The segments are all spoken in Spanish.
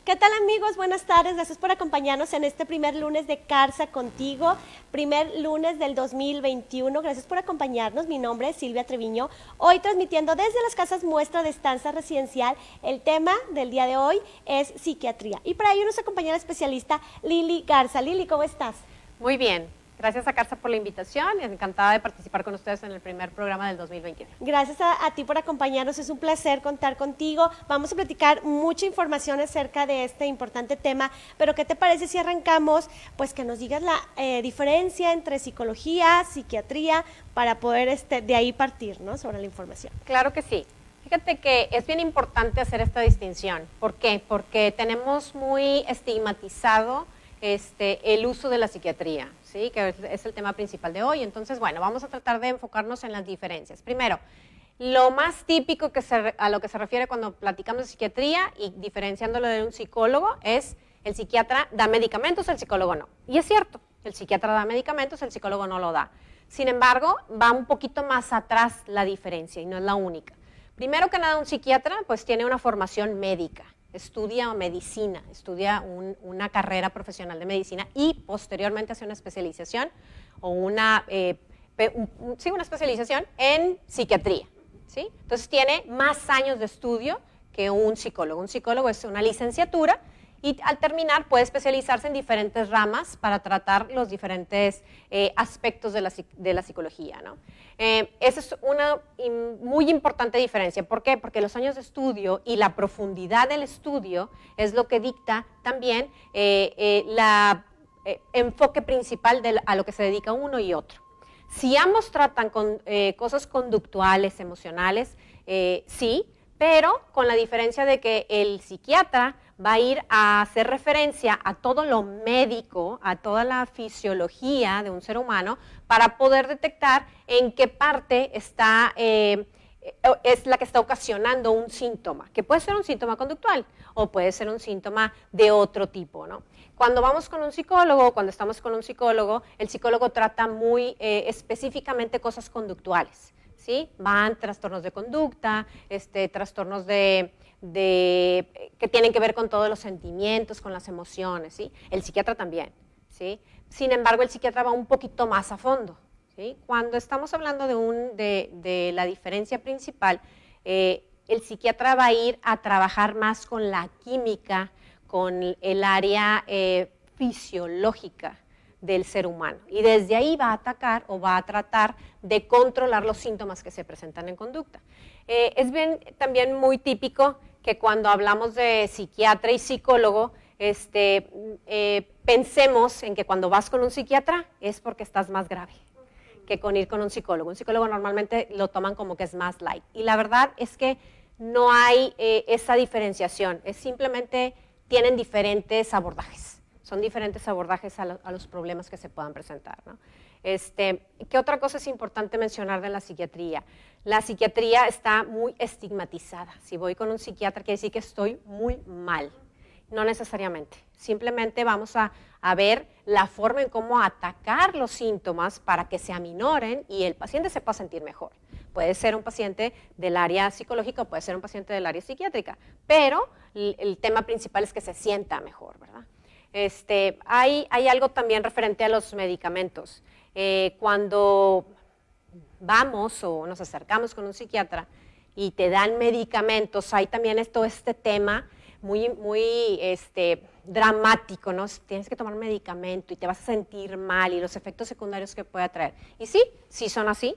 ¿Qué tal, amigos? Buenas tardes, gracias por acompañarnos en este primer lunes de Carza Contigo, primer lunes del 2021. Gracias por acompañarnos. Mi nombre es Silvia Treviño, hoy transmitiendo desde las casas muestra de estancia residencial. El tema del día de hoy es psiquiatría y para ello nos acompaña la especialista Lili Garza. Lili, ¿cómo estás? Muy bien. Gracias a Carza por la invitación y encantada de participar con ustedes en el primer programa del 2021. Gracias a ti por acompañarnos, es un placer contar contigo. Vamos a platicar mucha información acerca de este importante tema, pero ¿qué te parece si arrancamos? Pues que nos digas la diferencia entre psicología, psiquiatría, para poder de ahí partir, ¿no? Sobre la información. Claro que sí. Fíjate que es bien importante hacer esta distinción. ¿Por qué? Porque tenemos muy estigmatizado el uso de la psiquiatría, ¿sí? Que es el tema principal de hoy. Entonces, bueno, vamos a tratar de enfocarnos en las diferencias. Primero, lo más típico a lo que se refiere cuando platicamos de psiquiatría y diferenciándolo de un psicólogo es el psiquiatra da medicamentos, el psicólogo no. Y es cierto, el psiquiatra da medicamentos, el psicólogo no lo da. Sin embargo, va un poquito más atrás la diferencia y no es la única. Primero que nada, un psiquiatra pues tiene una formación médica. Estudia medicina, estudia una carrera profesional de medicina y posteriormente hace una especialización o una especialización en psiquiatría, ¿sí? Entonces tiene más años de estudio que un psicólogo. Un psicólogo es una licenciatura y al terminar puede especializarse en diferentes ramas para tratar los diferentes aspectos de la psicología, ¿no? Esa es una muy importante diferencia. ¿Por qué? Porque los años de estudio y la profundidad del estudio es lo que dicta también el enfoque principal a lo que se dedica uno y otro. Si ambos tratan con cosas conductuales, emocionales, sí, pero con la diferencia de que el psiquiatra va a ir a hacer referencia a todo lo médico, a toda la fisiología de un ser humano para poder detectar en qué parte es la que está ocasionando un síntoma, que puede ser un síntoma conductual o puede ser un síntoma de otro tipo, ¿no? Cuando vamos con un psicólogo, cuando estamos con un psicólogo, el psicólogo trata muy específicamente cosas conductuales, ¿sí? Van trastornos de conducta, trastornos que tienen que ver con todos los sentimientos, con las emociones, ¿sí? El psiquiatra también, ¿sí? Sin embargo, el psiquiatra va un poquito más a fondo, ¿sí? Cuando estamos hablando de la diferencia principal, el psiquiatra va a ir a trabajar más con la química, con el área fisiológica del ser humano y desde ahí va a atacar o va a tratar de controlar los síntomas que se presentan en conducta. Es también muy típico que cuando hablamos de psiquiatra y psicólogo, pensemos en que cuando vas con un psiquiatra es porque estás más grave que con ir con un psicólogo. Un psicólogo normalmente lo toman como que es más light y la verdad es que no hay esa diferenciación, es simplemente tienen diferentes abordajes. Son diferentes abordajes a los problemas que se puedan presentar, ¿no? ¿Qué otra cosa es importante mencionar de la psiquiatría? La psiquiatría está muy estigmatizada. Si voy con un psiquiatra quiere decir que estoy muy mal. No necesariamente. Simplemente vamos a ver la forma en cómo atacar los síntomas para que se aminoren y el paciente se pueda sentir mejor. Puede ser un paciente del área psicológica o puede ser un paciente del área psiquiátrica, pero el tema principal es que se sienta mejor, ¿verdad? Hay algo también referente a los medicamentos. Cuando vamos o nos acercamos con un psiquiatra y te dan medicamentos, hay también todo este tema muy dramático, ¿no? Tienes que tomar medicamento y te vas a sentir mal y los efectos secundarios que puede traer. Y sí son así.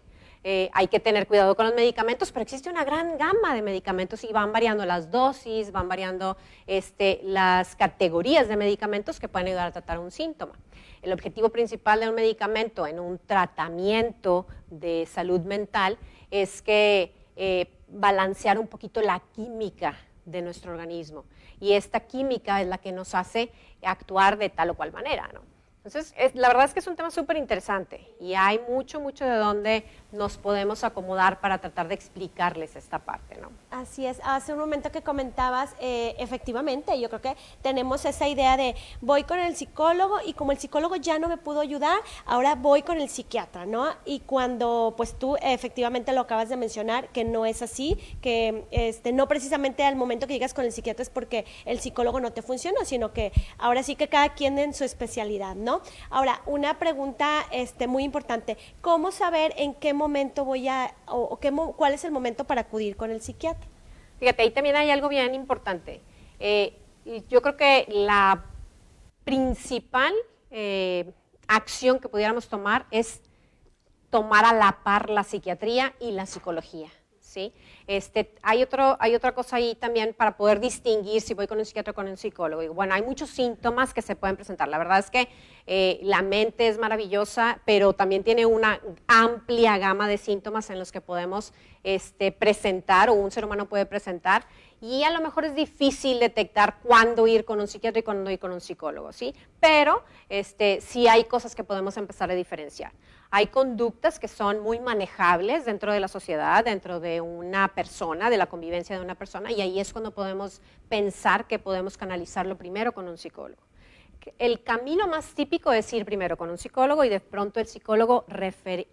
Hay que tener cuidado con los medicamentos, pero existe una gran gama de medicamentos y van variando las dosis, van variando las categorías de medicamentos que pueden ayudar a tratar un síntoma. El objetivo principal de un medicamento en un tratamiento de salud mental es que balancear un poquito la química de nuestro organismo y esta química es la que nos hace actuar de tal o cual manera, ¿no? Entonces, la verdad es que es un tema súper interesante y hay mucho de dónde nos podemos acomodar para tratar de explicarles esta parte, ¿no? Así es, hace un momento que comentabas, efectivamente, yo creo que tenemos esa idea de voy con el psicólogo y como el psicólogo ya no me pudo ayudar, ahora voy con el psiquiatra, ¿no? Y cuando pues tú efectivamente lo acabas de mencionar, que no es así, que no precisamente al momento que llegas con el psiquiatra es porque el psicólogo no te funcionó, sino que ahora sí que cada quien en su especialidad, ¿no? Ahora, una pregunta muy importante, ¿cómo saber en qué momento cuál es el momento para acudir con el psiquiatra? Fíjate, ahí también hay algo bien importante. Yo creo que la principal acción que pudiéramos tomar es tomar a la par la psiquiatría y la psicología, ¿sí? Hay otra cosa ahí también para poder distinguir si voy con un psiquiatra o con un psicólogo. Y bueno, hay muchos síntomas que se pueden presentar. La verdad es que la mente es maravillosa, pero también tiene una amplia gama de síntomas en los que podemos presentar o un ser humano puede presentar. Y a lo mejor es difícil detectar cuándo ir con un psiquiatra y cuándo ir con un psicólogo, ¿sí? Pero sí hay cosas que podemos empezar a diferenciar. Hay conductas que son muy manejables dentro de la sociedad, dentro de una persona, de la convivencia de una persona, y ahí es cuando podemos pensar que podemos canalizarlo primero con un psicólogo. El camino más típico es ir primero con un psicólogo y de pronto el psicólogo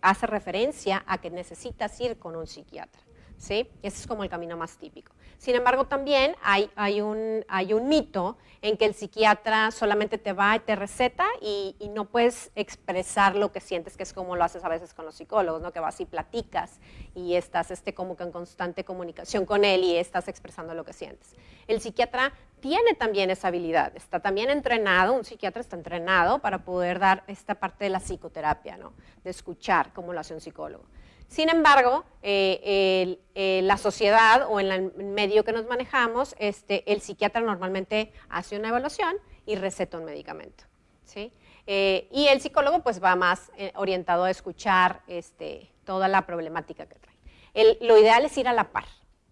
hace referencia a que necesitas ir con un psiquiatra, ¿sí? Ese es como el camino más típico. Sin embargo, también hay un mito en que el psiquiatra solamente te va y te receta y no puedes expresar lo que sientes, que es como lo haces a veces con los psicólogos, ¿no? Que vas y platicas y estás como que en constante comunicación con él y estás expresando lo que sientes. El psiquiatra tiene también esa habilidad, está también entrenado, un psiquiatra está entrenado para poder dar esta parte de la psicoterapia, ¿no? De escuchar como lo hace un psicólogo. Sin embargo, la sociedad o en el medio que nos manejamos, el psiquiatra normalmente hace una evaluación y receta un medicamento, ¿sí? Y el psicólogo pues va más orientado a escuchar toda la problemática que trae. Lo ideal es ir a la par,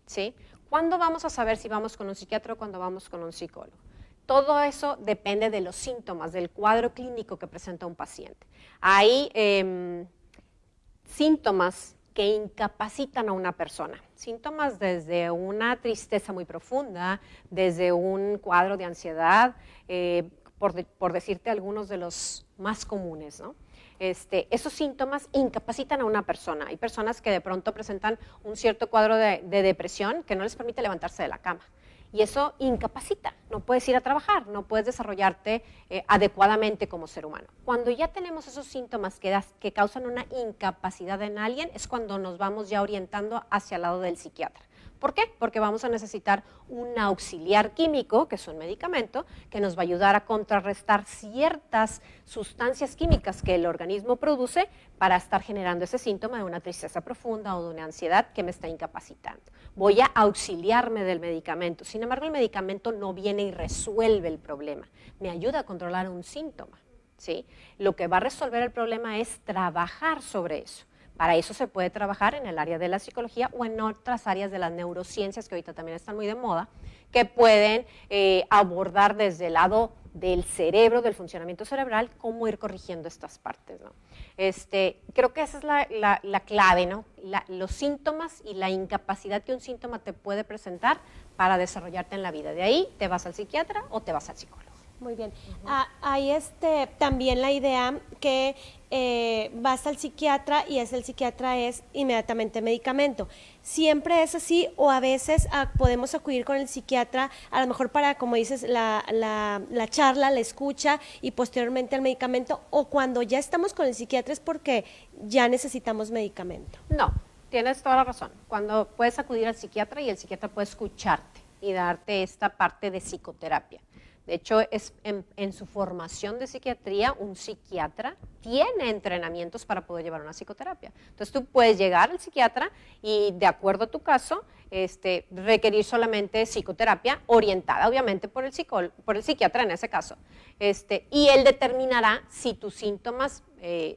¿sí? ¿Cuándo vamos a saber si vamos con un psiquiatra o cuándo vamos con un psicólogo? Todo eso depende de los síntomas, del cuadro clínico que presenta un paciente. Hay síntomas que incapacitan a una persona. Síntomas desde una tristeza muy profunda, desde un cuadro de ansiedad, por decirte algunos de los más comunes, ¿no? Esos síntomas incapacitan a una persona. Hay personas que de pronto presentan un cierto cuadro de depresión que no les permite levantarse de la cama. Y eso incapacita, no puedes ir a trabajar, no puedes desarrollarte adecuadamente como ser humano. Cuando ya tenemos esos síntomas que causan una incapacidad en alguien, es cuando nos vamos ya orientando hacia el lado del psiquiatra. ¿Por qué? Porque vamos a necesitar un auxiliar químico, que es un medicamento, que nos va a ayudar a contrarrestar ciertas sustancias químicas que el organismo produce para estar generando ese síntoma de una tristeza profunda o de una ansiedad que me está incapacitando. Voy a auxiliarme del medicamento. Sin embargo, el medicamento no viene y resuelve el problema. Me ayuda a controlar un síntoma, ¿sí? Lo que va a resolver el problema es trabajar sobre eso. Para eso se puede trabajar en el área de la psicología o en otras áreas de las neurociencias que ahorita también están muy de moda, que pueden abordar desde el lado del cerebro, del funcionamiento cerebral, cómo ir corrigiendo estas partes, ¿no? Creo que esa es la clave, ¿no? Los síntomas y la incapacidad que un síntoma te puede presentar para desarrollarte en la vida. De ahí te vas al psiquiatra o te vas al psicólogo. Muy bien. Hay también la idea que vas al psiquiatra y el psiquiatra es inmediatamente medicamento. ¿Siempre es así o a veces podemos acudir con el psiquiatra a lo mejor para, como dices, la charla, la escucha y posteriormente el medicamento? ¿O cuando ya estamos con el psiquiatra es porque ya necesitamos medicamento? No, tienes toda la razón. Cuando puedes acudir al psiquiatra y el psiquiatra puede escucharte y darte esta parte de psicoterapia. De hecho, en su formación de psiquiatría, un psiquiatra tiene entrenamientos para poder llevar una psicoterapia. Entonces, tú puedes llegar al psiquiatra y, de acuerdo a tu caso, requerir solamente psicoterapia orientada, obviamente, por el psiquiatra en ese caso. Y él determinará si tus síntomas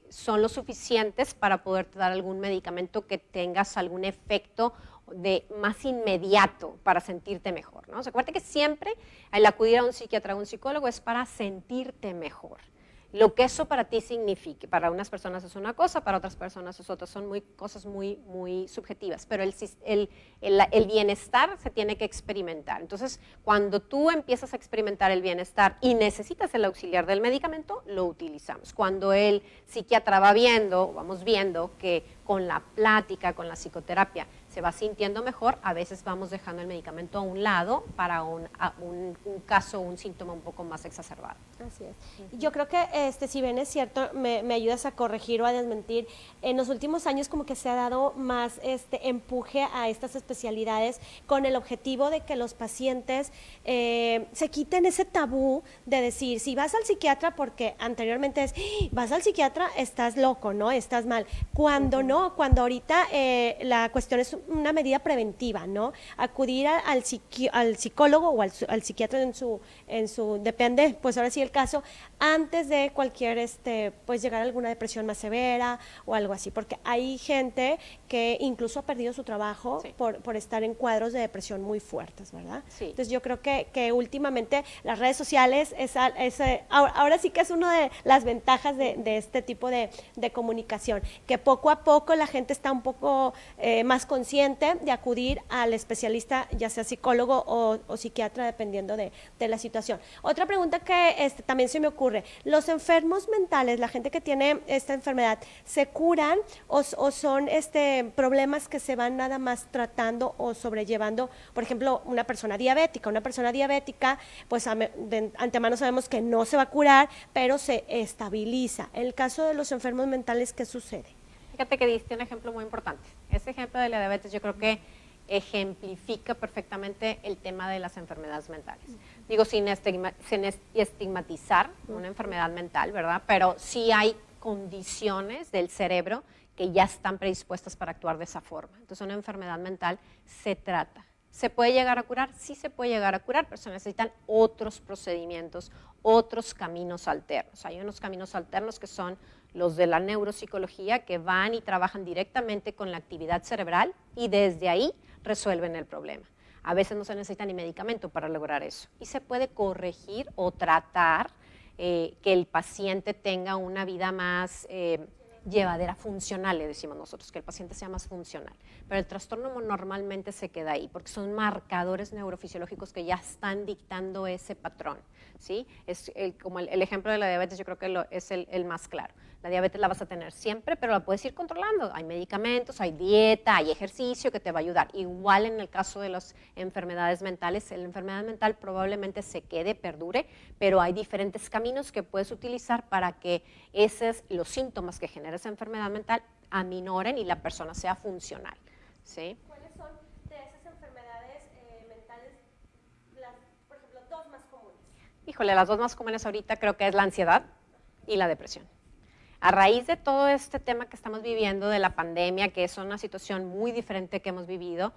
son lo suficientes para poderte dar algún medicamento que tengas algún efecto más inmediato para sentirte mejor, ¿no? O sea, acuérdate que siempre el acudir a un psiquiatra o un psicólogo es para sentirte mejor. lo que eso para ti signifique. Para unas personas es una cosa, para otras personas es otra. Son cosas muy, muy subjetivas, pero el bienestar se tiene que experimentar. Entonces, cuando tú empiezas a experimentar el bienestar y necesitas el auxiliar del medicamento, lo utilizamos. Cuando el psiquiatra vamos viendo que con la plática, con la psicoterapia, se va sintiendo mejor, a veces vamos dejando el medicamento a un lado para un caso, un síntoma un poco más exacerbado. Así es. Yo creo que si bien es cierto, me ayudas a corregir o a desmentir, en los últimos años como que se ha dado más empuje a estas especialidades con el objetivo de que los pacientes se quiten ese tabú de decir, si vas al psiquiatra, porque anteriormente vas al psiquiatra, estás loco, ¿no? Estás mal. Cuando no, cuando ahorita la cuestión es una medida preventiva, ¿no? Acudir al psicólogo o al psiquiatra en su depende, pues ahora sí el caso, antes de cualquier, pues llegar a alguna depresión más severa o algo así, porque hay gente que incluso ha perdido su trabajo sí. por estar en cuadros de depresión muy fuertes, ¿verdad? Sí. Entonces yo creo que últimamente las redes sociales, ahora sí que es una de las ventajas de este tipo de comunicación, que poco a poco la gente está un poco más consciente de acudir al especialista, ya sea psicólogo o psiquiatra, dependiendo de la situación. Otra pregunta que también se me ocurre, ¿los enfermos mentales, la gente que tiene esta enfermedad, se curan o son problemas que se van nada más tratando o sobrellevando? Por ejemplo, una persona diabética, pues de antemano sabemos que no se va a curar, pero se estabiliza. En el caso de los enfermos mentales, ¿qué sucede? Fíjate que diste un ejemplo muy importante. Ese ejemplo de la diabetes yo creo que ejemplifica perfectamente el tema de las enfermedades mentales. Digo, sin estigmatizar una enfermedad mental, ¿verdad? Pero sí hay condiciones del cerebro que ya están predispuestas para actuar de esa forma. Entonces, una enfermedad mental se trata. ¿Se puede llegar a curar? Sí se puede llegar a curar, pero se necesitan otros procedimientos, otros caminos alternos. Hay unos caminos alternos que son los de la neuropsicología, que van y trabajan directamente con la actividad cerebral y desde ahí resuelven el problema. A veces no se necesita ni medicamento para lograr eso. Y se puede corregir o tratar que el paciente tenga una vida más llevadera, funcional, le decimos nosotros, que el paciente sea más funcional. Pero el trastorno normalmente se queda ahí, porque son marcadores neurofisiológicos que ya están dictando ese patrón, ¿sí? Es como el ejemplo de la diabetes, yo creo que es el más claro. La diabetes la vas a tener siempre, pero la puedes ir controlando. Hay medicamentos, hay dieta, hay ejercicio que te va a ayudar. Igual en el caso de las enfermedades mentales, la enfermedad mental probablemente se quede, perdure, pero hay diferentes caminos que puedes utilizar para que los síntomas que genera esa enfermedad mental aminoren y la persona sea funcional, ¿sí? ¿Cuáles son de esas enfermedades mentales, por ejemplo, dos más comunes? Híjole, las dos más comunes ahorita creo que es la ansiedad y la depresión. A raíz de todo este tema que estamos viviendo de la pandemia, que es una situación muy diferente que hemos vivido,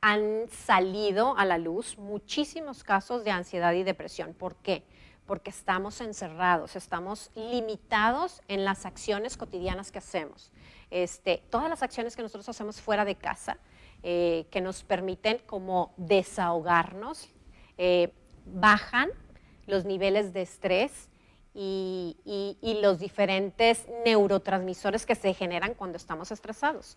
han salido a la luz muchísimos casos de ansiedad y depresión. ¿Por qué? Porque estamos encerrados, estamos limitados en las acciones cotidianas que hacemos. Todas las acciones que nosotros hacemos fuera de casa, que nos permiten como desahogarnos, bajan los niveles de estrés y los diferentes neurotransmisores que se generan cuando estamos estresados.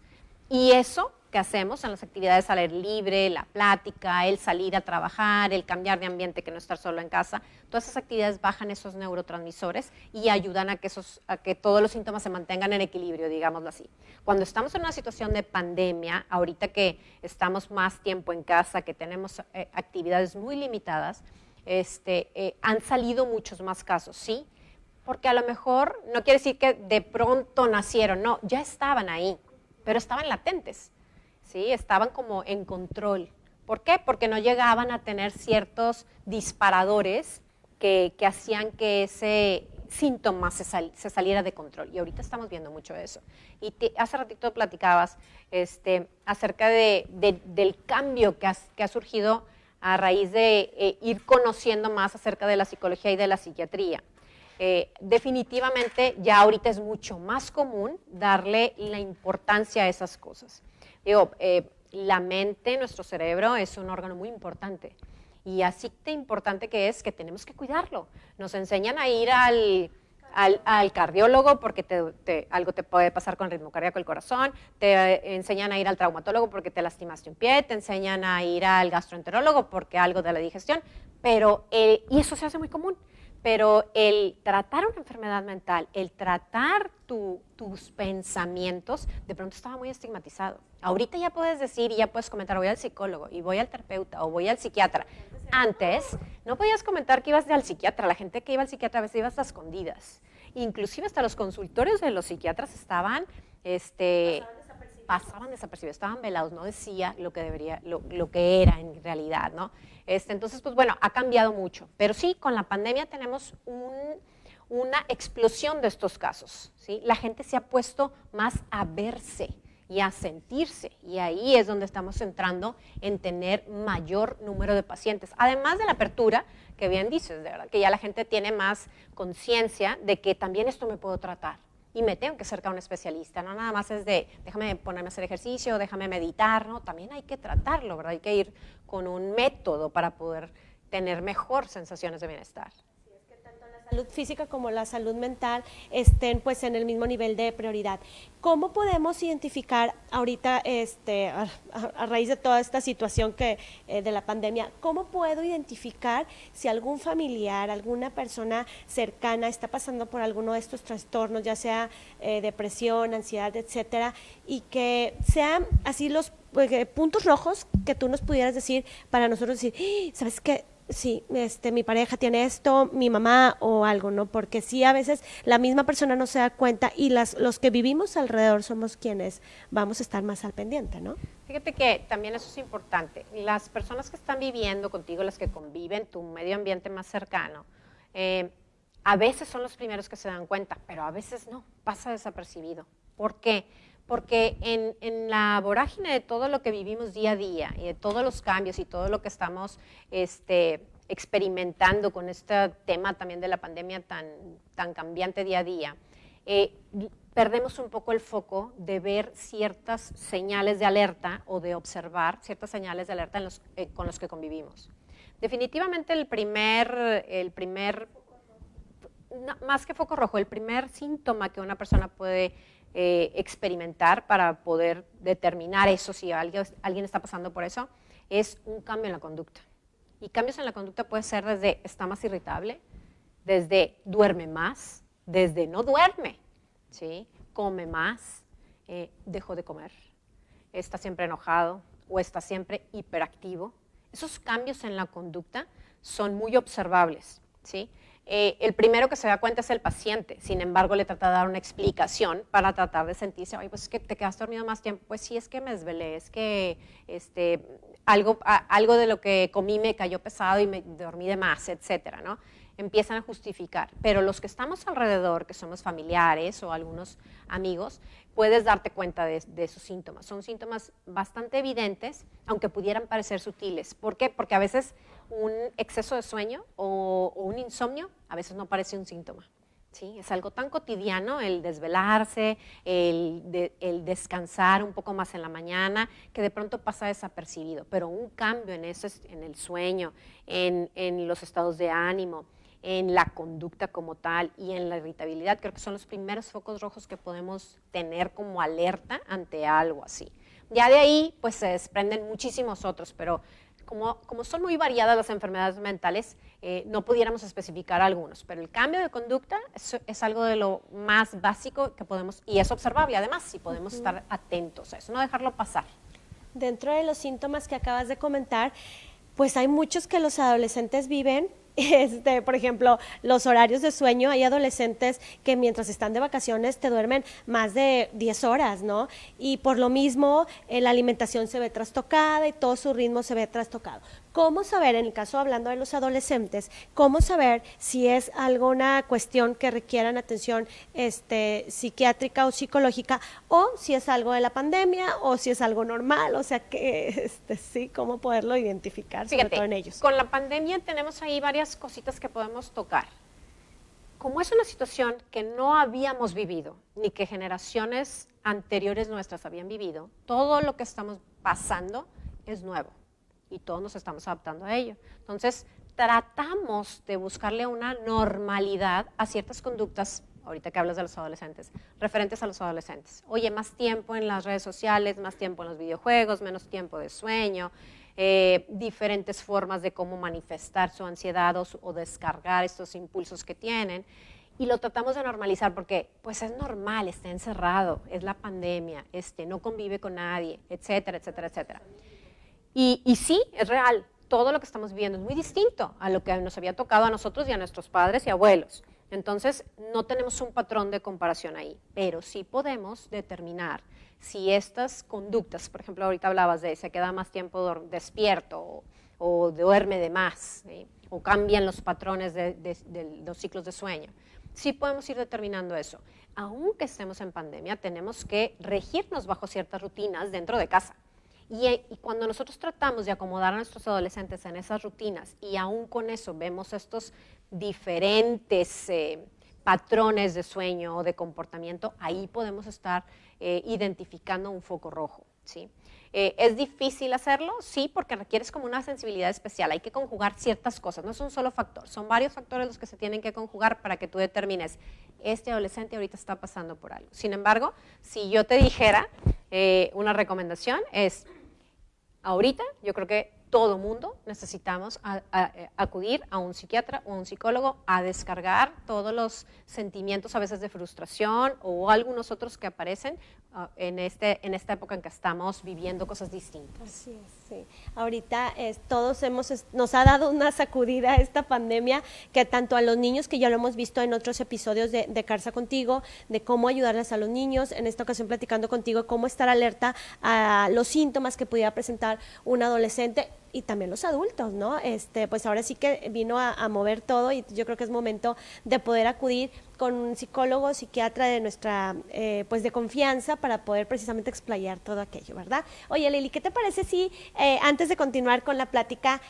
Y eso que hacemos en las actividades al aire libre, la plática, el salir a trabajar, el cambiar de ambiente, que no estar solo en casa, todas esas actividades bajan esos neurotransmisores y ayudan a que todos los síntomas se mantengan en equilibrio, digámoslo así. Cuando estamos en una situación de pandemia, ahorita que estamos más tiempo en casa, que tenemos actividades muy limitadas, han salido muchos más casos, ¿sí? Porque a lo mejor no quiere decir que de pronto nacieron, no, ya estaban ahí, pero estaban latentes, ¿sí? Estaban como en control. ¿Por qué? Porque no llegaban a tener ciertos disparadores que hacían que ese síntoma se saliera de control. Y ahorita estamos viendo mucho eso. Y hace ratito platicabas acerca del cambio que ha surgido a raíz de ir conociendo más acerca de la psicología y de la psiquiatría. Definitivamente ya ahorita es mucho más común darle la importancia a esas cosas. Digo, la mente, nuestro cerebro, es un órgano muy importante Y así de importante que es que tenemos que cuidarlo. Nos enseñan a ir al cardiólogo porque algo te puede pasar con el ritmo cardíaco del corazón, te enseñan a ir al traumatólogo porque te lastimaste un pie, te enseñan a ir al gastroenterólogo porque algo de la digestión, y eso se hace muy común. Pero el tratar una enfermedad mental, el tratar tus pensamientos, de pronto estaba muy estigmatizado. Ahorita ya puedes decir y ya puedes comentar, voy al psicólogo y voy al terapeuta o voy al psiquiatra. Antes no podías comentar que ibas al psiquiatra. La gente que iba al psiquiatra a veces iba hasta escondidas. Inclusive hasta los consultorios de los psiquiatras estaban pasaban desapercibidos, estaban velados, no decía lo que era en realidad, ¿no? Entonces, pues bueno, ha cambiado mucho, pero sí, con la pandemia tenemos una explosión de estos casos, ¿sí? La gente se ha puesto más a verse y a sentirse, y ahí es donde estamos entrando en tener mayor número de pacientes, además de la apertura, que bien dices, de verdad, que ya la gente tiene más conciencia de que también esto me puedo tratar, y me tengo que acercar a un especialista, no nada más es de déjame ponerme a hacer ejercicio, déjame meditar, no, también hay que tratarlo, ¿verdad? Hay que ir con un método para poder tener mejor sensaciones de bienestar. Salud física como la salud mental estén pues en el mismo nivel de prioridad. ¿Cómo podemos identificar ahorita a raíz de toda esta situación de la pandemia, cómo puedo identificar si algún familiar, alguna persona cercana está pasando por alguno de estos trastornos, ya sea depresión, ansiedad, etcétera, y que sean así los puntos rojos que tú nos pudieras decir para nosotros decir, ¿sabes qué? Sí, mi pareja tiene esto, mi mamá o algo, ¿no? Porque sí, a veces la misma persona no se da cuenta y los que vivimos alrededor somos quienes vamos a estar más al pendiente, ¿no? Fíjate que también eso es importante. Las personas que están viviendo contigo, las que conviven, tu medio ambiente más cercano, a veces son los primeros que se dan cuenta, pero a veces no, pasa desapercibido. ¿Por qué? Porque en la vorágine de todo lo que vivimos día a día y de todos los cambios y todo lo que estamos experimentando con este tema también de la pandemia tan cambiante día a día, perdemos un poco el foco de ver ciertas señales de alerta o de observar ciertas señales de alerta con los que convivimos. Definitivamente el primer no, más que foco rojo, el primer síntoma que una persona puede experimentar para poder determinar eso, si alguien está pasando por eso, es un cambio en la conducta. Y cambios en la conducta puede ser desde está más irritable, desde duerme más, desde no duerme, ¿sí? Come más, dejó de comer, está siempre enojado o está siempre hiperactivo. Esos cambios en la conducta son muy observables, ¿sí? El primero que se da cuenta es el paciente, sin embargo le trata de dar una explicación para tratar de sentirse, ay, pues es que te quedaste dormido más tiempo, pues sí, es que me desvelé, es que algo de lo que comí me cayó pesado y me dormí de más, etcétera, ¿no? Empiezan a justificar, pero los que estamos alrededor, que somos familiares o algunos amigos, puedes darte cuenta de esos síntomas. Son síntomas bastante evidentes, aunque pudieran parecer sutiles. ¿Por qué? Porque a veces un exceso de sueño o un insomnio a veces no parece un síntoma. ¿Sí? Es algo tan cotidiano el desvelarse, el descansar un poco más en la mañana, que de pronto pasa desapercibido, pero un cambio en eso, en el sueño, en los estados de ánimo, en la conducta como tal y en la irritabilidad, creo que son los primeros focos rojos que podemos tener como alerta ante algo así. Ya de ahí pues se desprenden muchísimos otros, pero como son muy variadas las enfermedades mentales, no pudiéramos especificar algunos, pero el cambio de conducta es algo de lo más básico que podemos, y es observable además, si podemos estar atentos a eso, no dejarlo pasar. Dentro de los síntomas que acabas de comentar, pues hay muchos que los adolescentes viven. Por ejemplo, los horarios de sueño, hay adolescentes que mientras están de vacaciones te duermen más de 10 horas, ¿no? Y por lo mismo la alimentación se ve trastocada y todo su ritmo se ve trastocado. ¿Cómo saber, en el caso hablando de los adolescentes, cómo saber si es alguna cuestión que requieran atención psiquiátrica o psicológica, o si es algo de la pandemia o si es algo normal? O sea, que sí, cómo poderlo identificar, sobre todo en ellos. Con la pandemia tenemos ahí varias cositas que podemos tocar. Como es una situación que no habíamos vivido, ni que generaciones anteriores nuestras habían vivido, todo lo que estamos pasando es nuevo. y todos nos estamos adaptando a ello. Entonces, tratamos de buscarle una normalidad a ciertas conductas, ahorita que hablas de los adolescentes, referentes a los adolescentes. Oye, más tiempo en las redes sociales, más tiempo en los videojuegos, menos tiempo de sueño, diferentes formas de cómo manifestar su ansiedad o descargar estos impulsos que tienen. Y lo tratamos de normalizar porque pues es normal, está encerrado, es la pandemia, no convive con nadie, etcétera, etcétera, etcétera. Y sí, es real. Todo lo que estamos viviendo es muy distinto a lo que nos había tocado a nosotros y a nuestros padres y abuelos. Entonces, no tenemos un patrón de comparación ahí, pero sí podemos determinar si estas conductas, por ejemplo, ahorita hablabas de se queda más tiempo despierto o duerme de más, ¿sí? O cambian los patrones de los ciclos de sueño. Sí podemos ir determinando eso. Aunque estemos en pandemia, tenemos que regirnos bajo ciertas rutinas dentro de casa. Y cuando nosotros tratamos de acomodar a nuestros adolescentes en esas rutinas y aún con eso vemos estos diferentes patrones de sueño o de comportamiento, ahí podemos estar identificando un foco rojo, ¿sí? ¿Es difícil hacerlo? Sí, porque requieres como una sensibilidad especial. Hay que conjugar ciertas cosas, no es un solo factor, son varios factores los que se tienen que conjugar para que tú determines, este adolescente ahorita está pasando por algo. Sin embargo, si yo te dijera una recomendación es, ahorita yo creo que todo mundo necesitamos acudir a un psiquiatra o un psicólogo a descargar todos los sentimientos a veces de frustración o algunos otros que aparecen en esta época en que estamos viviendo cosas distintas. Así es, sí. Ahorita todos nos ha dado una sacudida esta pandemia, que tanto a los niños, que ya lo hemos visto en otros episodios de Carza Contigo, de cómo ayudarles a los niños, en esta ocasión platicando contigo cómo estar alerta a los síntomas que pudiera presentar un adolescente, y también los adultos, ¿no? Pues ahora sí que vino a mover todo y yo creo que es momento de poder acudir con un psicólogo, psiquiatra de nuestra, pues de confianza para poder precisamente explayar todo aquello, ¿verdad? Oye, Lili, ¿qué te parece si antes de continuar con la plática,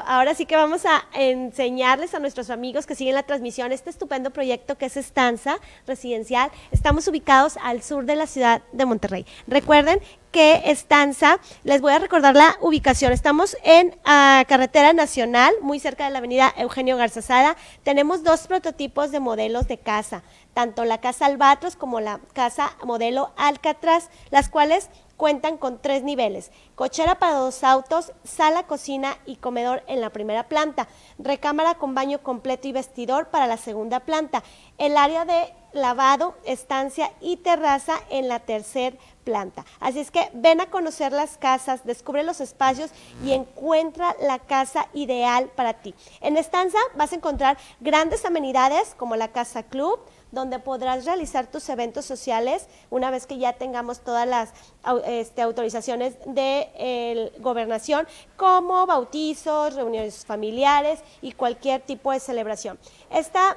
ahora sí que vamos a enseñarles a nuestros amigos que siguen la transmisión este estupendo proyecto que es Estanza Residencial? Estamos ubicados al sur de la ciudad de Monterrey. Recuerden que Estanza, les voy a recordar la ubicación, estamos en Carretera Nacional, muy cerca de la avenida Eugenio Garzazada. Tenemos 2 prototipos de modelos de casa, tanto la casa Albatros como la casa modelo Alcatraz, las cuales cuentan con 3 niveles, cochera para 2 autos, sala, cocina y comedor en la primera planta, recámara con baño completo y vestidor para la segunda planta, el área de lavado, estancia y terraza en la tercera planta. Así es que ven a conocer las casas, descubre los espacios y encuentra la casa ideal para ti. En Estanza vas a encontrar grandes amenidades como la casa club, donde podrás realizar tus eventos sociales una vez que ya tengamos todas las autorizaciones de gobernación, como bautizos, reuniones familiares y cualquier tipo de celebración. Esta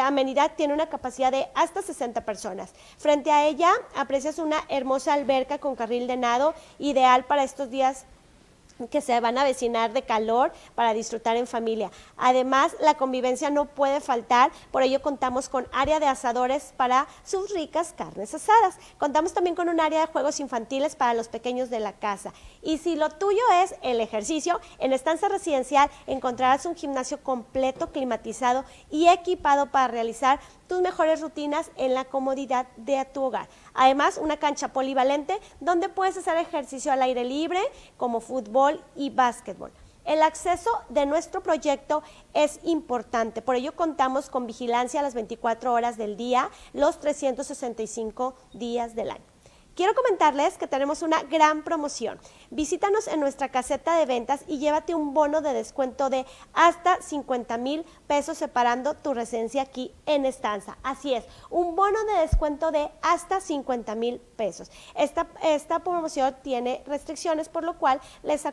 amenidad tiene una capacidad de hasta 60 personas. Frente a ella aprecias una hermosa alberca con carril de nado, ideal para estos días que se van a avecinar de calor para disfrutar en familia. Además, la convivencia no puede faltar, por ello contamos con área de asadores para sus ricas carnes asadas. Contamos también con un área de juegos infantiles para los pequeños de la casa. Y si lo tuyo es el ejercicio, en Estanza Residencial encontrarás un gimnasio completo, climatizado y equipado para realizar tus mejores rutinas en la comodidad de tu hogar. Además, una cancha polivalente donde puedes hacer ejercicio al aire libre como fútbol y básquetbol. El acceso de nuestro proyecto es importante, por ello contamos con vigilancia a las 24 horas del día, los 365 días del año. Quiero comentarles que tenemos una gran promoción. Visítanos en nuestra caseta de ventas y llévate un bono de descuento de hasta 50,000 pesos separando tu residencia aquí en Estanza. Así es, un bono de descuento de hasta 50,000 pesos. Esta promoción tiene restricciones, por lo cual les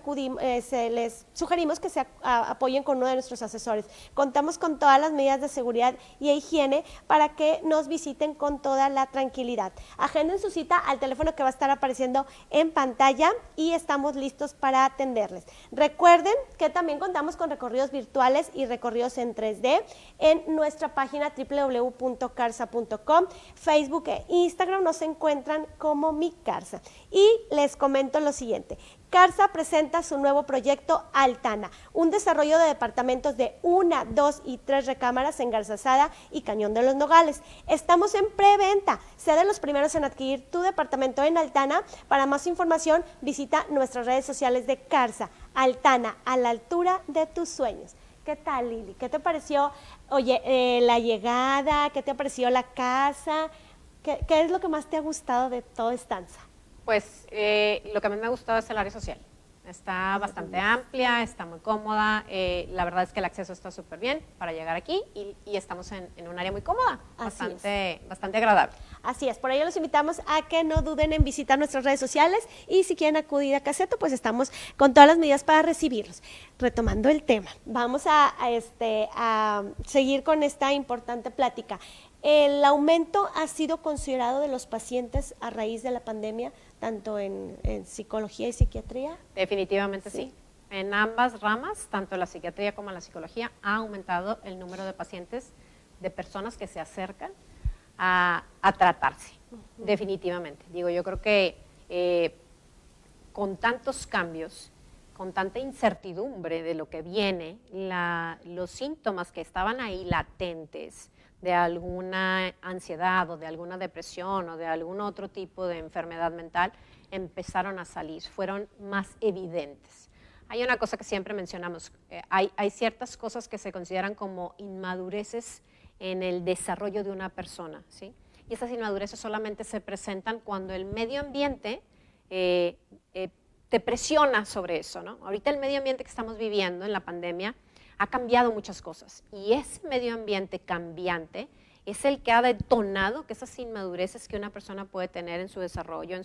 sugerimos que se apoyen con uno de nuestros asesores. Contamos con todas las medidas de seguridad y higiene para que nos visiten con toda la tranquilidad. Agenden su cita al teléfono que va a estar apareciendo en pantalla y estamos listos para atenderles. Recuerden que también contamos con recorridos virtuales y recorridos en 3D en nuestra página www.carza.com, Facebook e Instagram nos encuentran como Mi Carza. Y les comento lo siguiente, Carsa presenta su nuevo proyecto Altana, un desarrollo de departamentos de 1, 2 y 3 recámaras en Garzazada y Cañón de los Nogales. Estamos en preventa. Sé de los primeros en adquirir tu departamento en Altana. Para más información, visita nuestras redes sociales de Carsa. Altana, a la altura de tus sueños. ¿Qué tal, Lili? ¿Qué te pareció, oye, la llegada? ¿Qué te pareció la casa? ¿Qué es lo que más te ha gustado de todo Estanza? Pues lo que a mí me ha gustado es el área social. Está bastante amplia, está muy cómoda, la verdad es que el acceso está súper bien para llegar aquí y estamos en un área muy cómoda, bastante agradable. Así es, por ello los invitamos a que no duden en visitar nuestras redes sociales y si quieren acudir a Caseto, pues estamos con todas las medidas para recibirlos. Retomando el tema, vamos a seguir con esta importante plática. ¿El aumento ha sido considerado de los pacientes a raíz de la pandemia, tanto en psicología y psiquiatría? Definitivamente sí. En ambas ramas, tanto la psiquiatría como la psicología, ha aumentado el número de pacientes, de personas que se acercan a tratarse, definitivamente. Digo, yo creo que con tantos cambios, con tanta incertidumbre de lo que viene, los síntomas que estaban ahí latentes, de alguna ansiedad o de alguna depresión o de algún otro tipo de enfermedad mental, empezaron a salir, fueron más evidentes. Hay una cosa que siempre mencionamos, hay ciertas cosas que se consideran como inmadureces en el desarrollo de una persona, ¿sí? Y esas inmadureces solamente se presentan cuando el medio ambiente te presiona sobre eso, ¿no? Ahorita el medio ambiente que estamos viviendo en la pandemia ha cambiado muchas cosas y ese medio ambiente cambiante es el que ha detonado que esas inmadureces que una persona puede tener en su desarrollo,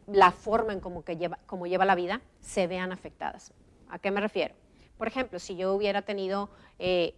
la forma en cómo lleva la vida, se vean afectadas. ¿A qué me refiero? Por ejemplo, si yo hubiera tenido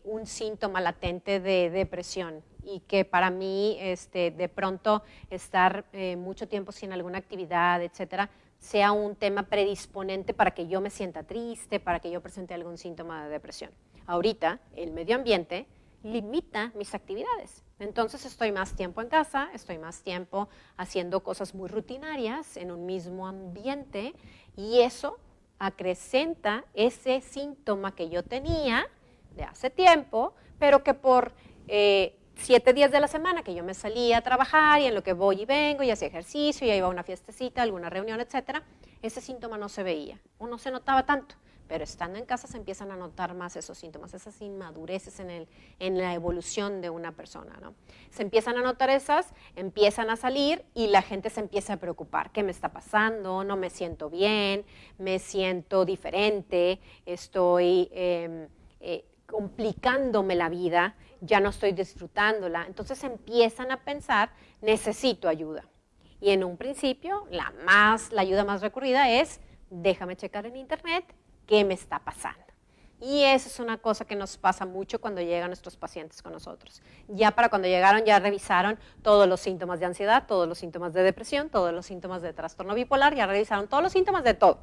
un síntoma latente de depresión y que para mí de pronto estar mucho tiempo sin alguna actividad, etcétera, sea un tema predisponente para que yo me sienta triste, para que yo presente algún síntoma de depresión. Ahorita, el medio ambiente limita mis actividades. Entonces estoy más tiempo en casa, estoy más tiempo haciendo cosas muy rutinarias en un mismo ambiente y eso acrecenta ese síntoma que yo tenía de hace tiempo, pero que por 7 días de la semana que yo me salía a trabajar y en lo que voy y vengo y hacía ejercicio y iba a una fiestecita, alguna reunión, etcétera, ese síntoma no se veía o no se notaba tanto, pero estando en casa se empiezan a notar más esos síntomas, esas inmadureces en la evolución de una persona, ¿no? Se empiezan a notar esas, empiezan a salir y la gente se empieza a preocupar. ¿Qué me está pasando? No me siento bien, me siento diferente, estoy complicándome la vida, ya no estoy disfrutándola. Entonces empiezan a pensar, necesito ayuda. Y en un principio, la ayuda más recurrida es, déjame checar en internet qué me está pasando. Y eso es una cosa que nos pasa mucho cuando llegan nuestros pacientes con nosotros. Ya para cuando llegaron, ya revisaron todos los síntomas de ansiedad, todos los síntomas de depresión, todos los síntomas de trastorno bipolar, ya revisaron todos los síntomas de todo,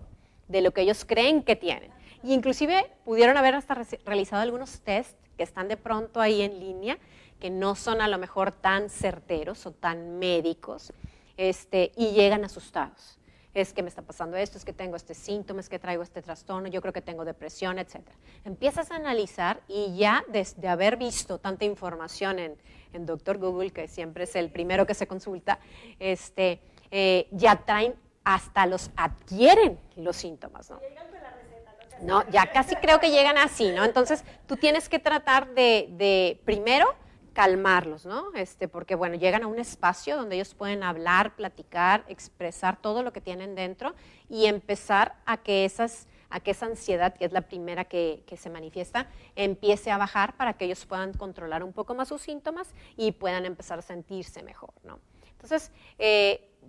de lo que ellos creen que tienen. Y inclusive pudieron haber hasta realizado algunos test que están de pronto ahí en línea, que no son a lo mejor tan certeros o tan médicos, y llegan asustados. Es que me está pasando esto, es que tengo este síntoma, es que traigo este trastorno, yo creo que tengo depresión, etc. Empiezas a analizar y ya desde haber visto tanta información en Dr. Google, que siempre es el primero que se consulta, ya traen, hasta los adquieren los síntomas, ¿no? No, ya casi creo que llegan así, ¿no? Entonces, tú tienes que tratar de primero, calmarlos, ¿no? Porque, bueno, llegan a un espacio donde ellos pueden hablar, platicar, expresar todo lo que tienen dentro y empezar a que esa ansiedad, que es la primera que se manifiesta, empiece a bajar para que ellos puedan controlar un poco más sus síntomas y puedan empezar a sentirse mejor, ¿no? Entonces,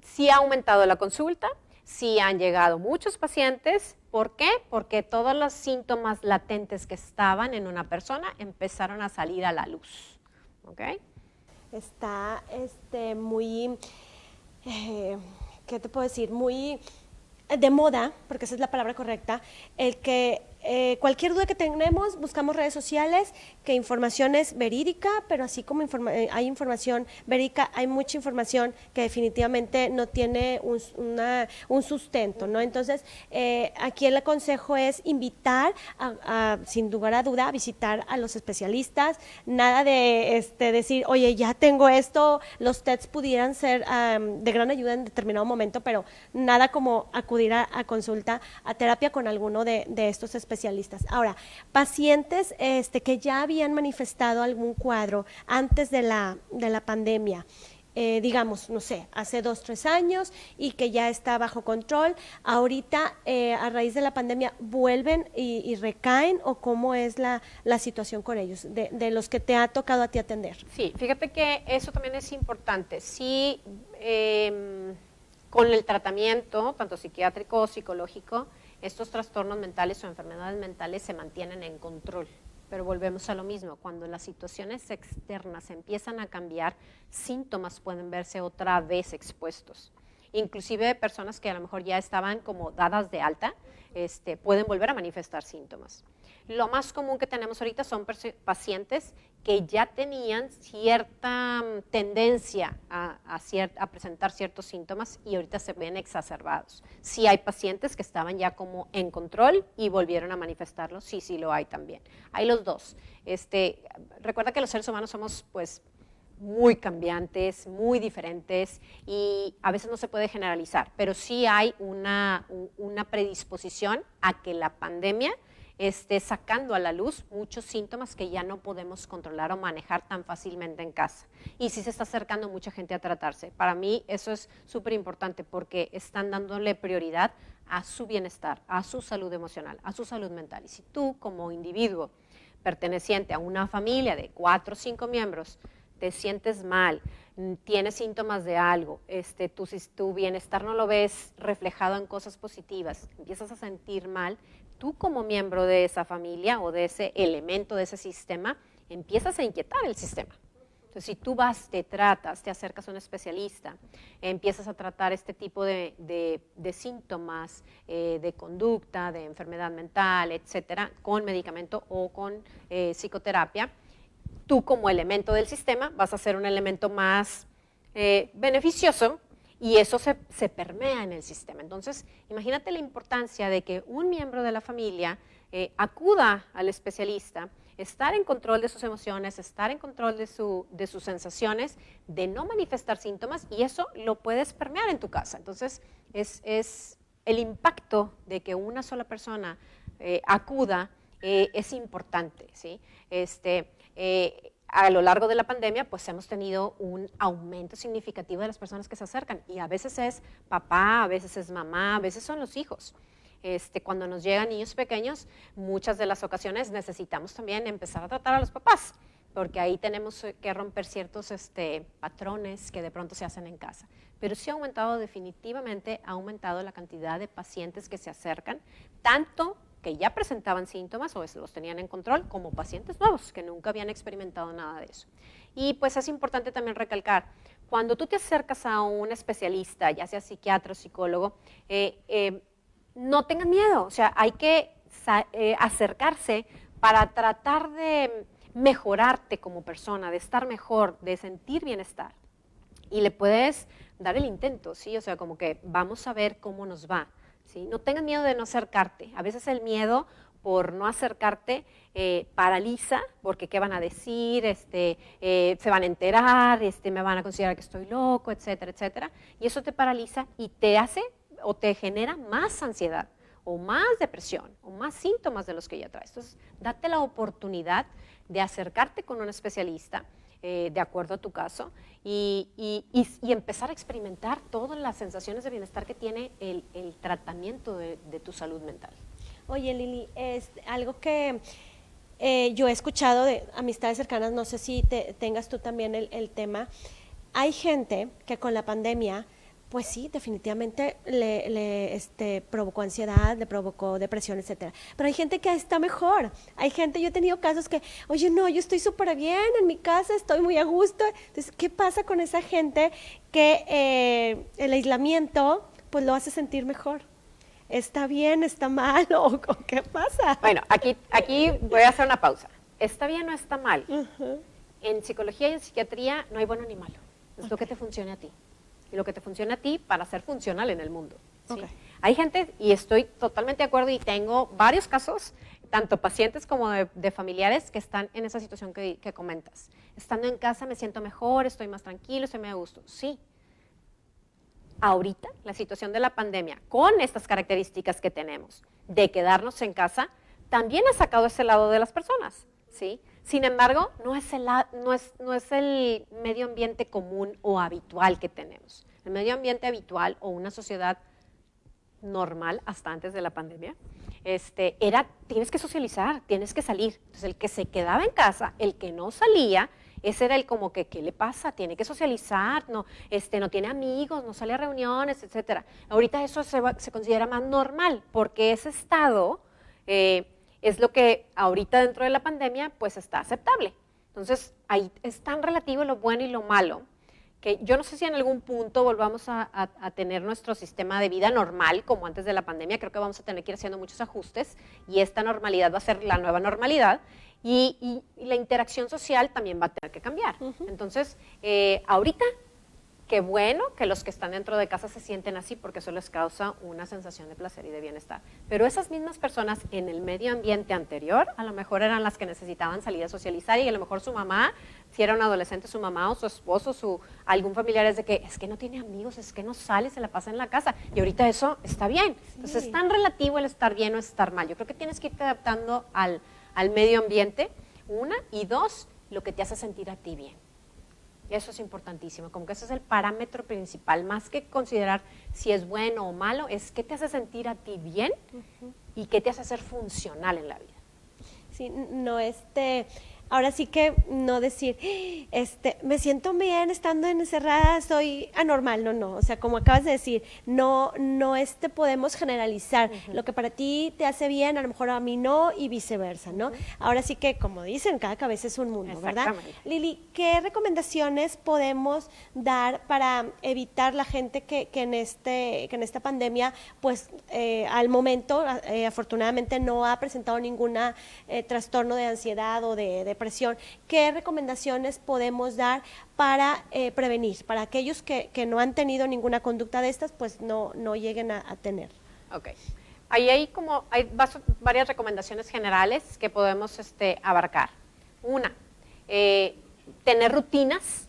sí ha aumentado la consulta, sí han llegado muchos pacientes. ¿Por qué? Porque todos los síntomas latentes que estaban en una persona empezaron a salir a la luz. ¿Ok? Está muy, ¿qué te puedo decir? Muy de moda, porque esa es la palabra correcta, el que cualquier duda que tenemos, buscamos redes sociales, que información es verídica, pero así como hay información verídica, hay mucha información que definitivamente no tiene un sustento, ¿no? Entonces, aquí el consejo es invitar, sin lugar a duda, a visitar a los especialistas, nada de decir, oye, ya tengo esto, los TEDs pudieran ser de gran ayuda en determinado momento, pero nada como acudir a consulta, a terapia con alguno de estos especialistas. Ahora, pacientes que ya habían manifestado algún cuadro antes de la pandemia, digamos, no sé, hace 2, 3 años y que ya está bajo control, ahorita a raíz de la pandemia vuelven y recaen, o cómo es la situación con ellos, de los que te ha tocado a ti atender. Sí, fíjate que eso también es importante. Sí, con el tratamiento, tanto psiquiátrico o psicológico, estos trastornos mentales o enfermedades mentales se mantienen en control, pero volvemos a lo mismo, cuando las situaciones externas empiezan a cambiar, síntomas pueden verse otra vez expuestos. Inclusive personas que a lo mejor ya estaban como dadas de alta, pueden volver a manifestar síntomas. Lo más común que tenemos ahorita son pacientes que ya tenían cierta tendencia a presentar ciertos síntomas y ahorita se ven exacerbados. Sí hay pacientes que estaban ya como en control y volvieron a manifestarlo, sí lo hay también. Hay los dos. Recuerda que los seres humanos somos pues muy cambiantes, muy diferentes y a veces no se puede generalizar, pero sí hay una predisposición a que la pandemia esté sacando a la luz muchos síntomas que ya no podemos controlar o manejar tan fácilmente en casa. Y sí se está acercando mucha gente a tratarse. Para mí eso es súper importante porque están dándole prioridad a su bienestar, a su salud emocional, a su salud mental. Y si tú como individuo perteneciente a una familia de 4 o 5 miembros te sientes mal, tienes síntomas de algo, tu bienestar no lo ves reflejado en cosas positivas, empiezas a sentir mal, tú como miembro de esa familia o de ese elemento, de ese sistema, empiezas a inquietar el sistema. Entonces, si tú vas, te tratas, te acercas a un especialista, empiezas a tratar este tipo de síntomas, de conducta, de enfermedad mental, etcétera, con medicamento o con psicoterapia, tú como elemento del sistema vas a ser un elemento más beneficioso y eso se permea en el sistema. Entonces, imagínate la importancia de que un miembro de la familia acuda al especialista, estar en control de sus emociones, estar en control de sus sensaciones, de no manifestar síntomas, y eso lo puedes permear en tu casa. Entonces, es el impacto de que una sola persona acuda es importante, ¿sí? A lo largo de la pandemia, pues hemos tenido un aumento significativo de las personas que se acercan, y a veces es papá, a veces es mamá, a veces son los hijos. Cuando nos llegan niños pequeños, muchas de las ocasiones necesitamos también empezar a tratar a los papás, porque ahí tenemos que romper ciertos patrones que de pronto se hacen en casa. Pero sí ha aumentado, definitivamente ha aumentado la cantidad de pacientes que se acercan, tanto que ya presentaban síntomas o los tenían en control, como pacientes nuevos que nunca habían experimentado nada de eso. Y pues es importante también recalcar, cuando tú te acercas a un especialista, ya sea psiquiatra o psicólogo, no tengan miedo, o sea, hay que acercarse para tratar de mejorarte como persona, de estar mejor, de sentir bienestar. Y le puedes dar el intento, ¿sí? O sea, como que vamos a ver cómo nos va. ¿Sí? No tengan miedo de no acercarte. A veces el miedo por no acercarte paraliza, porque qué van a decir, se van a enterar, me van a considerar que estoy loco, etcétera, etcétera. Y eso te paraliza y te hace o te genera más ansiedad o más depresión o más síntomas de los que ya traes. Entonces, date la oportunidad de acercarte con un especialista de acuerdo a tu caso y empezar a experimentar todas las sensaciones de bienestar que tiene el tratamiento de tu salud mental. Oye, Lili, es algo que yo he escuchado de amistades cercanas, no sé si tengas tú también el tema. Hay gente que con la pandemia, pues sí, definitivamente le provocó ansiedad, le provocó depresión, etcétera. Pero hay gente que está mejor. Hay gente, yo he tenido casos que, oye, no, yo estoy súper bien en mi casa, estoy muy a gusto. Entonces, ¿qué pasa con esa gente que el aislamiento pues lo hace sentir mejor? ¿Está bien, está mal o qué pasa? Bueno, aquí voy a hacer una pausa. ¿Está bien o está mal? En psicología y en psiquiatría no hay bueno ni malo. Es lo que te funcione a ti. Y lo que te funciona a ti para ser funcional en el mundo. ¿sí? Okay. Hay gente, y estoy totalmente de acuerdo, y tengo varios casos, tanto pacientes como de familiares, que están en esa situación que comentas. Estando en casa me siento mejor, estoy más tranquilo, estoy más a gusto. Sí. Ahorita, la situación de la pandemia, con estas características que tenemos, de quedarnos en casa, también ha sacado ese lado de las personas, ¿sí? Sin embargo, no es el medio ambiente común o habitual que tenemos. El medio ambiente habitual o una sociedad normal, hasta antes de la pandemia, tienes que socializar, tienes que salir. Entonces, el que se quedaba en casa, el que no salía, ese era el como que, ¿qué le pasa? Tiene que socializar, no tiene amigos, no sale a reuniones, etcétera. Ahorita eso se considera más normal, porque ese estado es lo que ahorita dentro de la pandemia pues está aceptable. Entonces, ahí es tan relativo lo bueno y lo malo, que yo no sé si en algún punto volvamos a tener nuestro sistema de vida normal como antes de la pandemia. Creo que vamos a tener que ir haciendo muchos ajustes y esta normalidad va a ser la nueva normalidad y la interacción social también va a tener que cambiar. Entonces, ahorita, qué bueno que los que están dentro de casa se sienten así porque eso les causa una sensación de placer y de bienestar. Pero esas mismas personas en el medio ambiente anterior a lo mejor eran las que necesitaban salir a socializar y a lo mejor su mamá, si era un adolescente, su mamá o su esposo, algún familiar es de que es que no tiene amigos, es que no sale, se la pasa en la casa y ahorita eso está bien. Sí. Entonces es tan relativo el estar bien o estar mal. Yo creo que tienes que irte adaptando al medio ambiente, una, y dos, lo que te hace sentir a ti bien. Eso es importantísimo, como que ese es el parámetro principal, más que considerar si es bueno o malo, es qué te hace sentir a ti bien y qué te hace ser funcional en la vida. Sí, no, ahora sí que no decir, me siento bien estando encerrada, soy anormal, no, o sea, como acabas de decir, no podemos generalizar, lo que para ti te hace bien, a lo mejor a mí no, y viceversa, ¿no? Ahora sí que, como dicen, cada cabeza es un mundo, ¿verdad? Lili, ¿qué recomendaciones podemos dar para evitar la gente que en esta pandemia, pues, al momento, afortunadamente no ha presentado ninguna trastorno de ansiedad o de depresión? ¿Qué recomendaciones podemos dar para prevenir, para aquellos que no han tenido ninguna conducta de estas, pues no lleguen a tener? Ok. Ahí hay varias recomendaciones generales que podemos abarcar. Una, tener rutinas,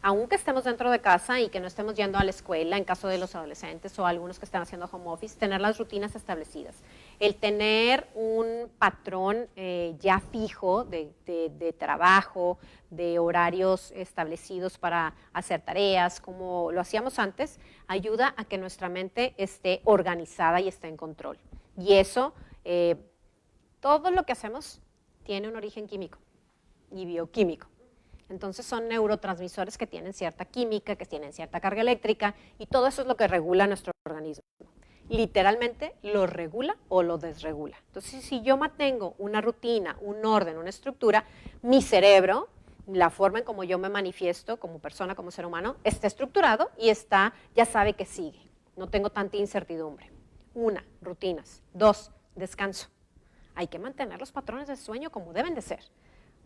aunque estemos dentro de casa y que no estemos yendo a la escuela, en caso de los adolescentes o algunos que están haciendo home office, tener las rutinas establecidas. El tener un patrón ya fijo de trabajo, de horarios establecidos para hacer tareas, como lo hacíamos antes, ayuda a que nuestra mente esté organizada y esté en control. Y eso, todo lo que hacemos tiene un origen químico y bioquímico. Entonces son neurotransmisores que tienen cierta química, que tienen cierta carga eléctrica y todo eso es lo que regula nuestro organismo. Literalmente lo regula o lo desregula. Entonces si yo mantengo una rutina, un orden, una estructura, mi cerebro, la forma en cómo yo me manifiesto como persona, como ser humano, está estructurado y ya sabe que sigue. No tengo tanta incertidumbre. Una, rutinas. Dos, descanso. Hay que mantener los patrones de sueño como deben de ser.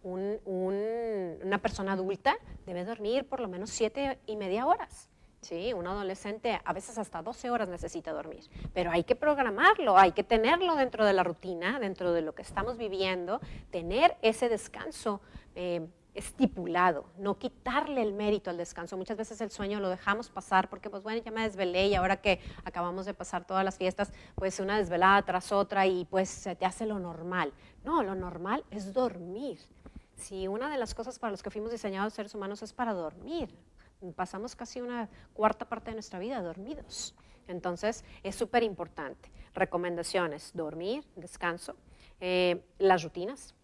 Una persona adulta debe dormir por lo menos 7,5 horas. ¿Sí? Un adolescente a veces hasta 12 horas necesita dormir. Pero hay que programarlo, hay que tenerlo dentro de la rutina, dentro de lo que estamos viviendo, tener ese descanso estipulado, no quitarle el mérito al descanso. Muchas veces el sueño lo dejamos pasar porque, pues bueno, ya me desvelé y ahora que acabamos de pasar todas las fiestas, pues una desvelada tras otra y pues se te hace lo normal. No, lo normal es dormir. Si una de las cosas para las que fuimos diseñados seres humanos es para dormir, pasamos casi una cuarta parte de nuestra vida dormidos. Entonces, es súper importante. Recomendaciones, dormir, descanso, las rutinas,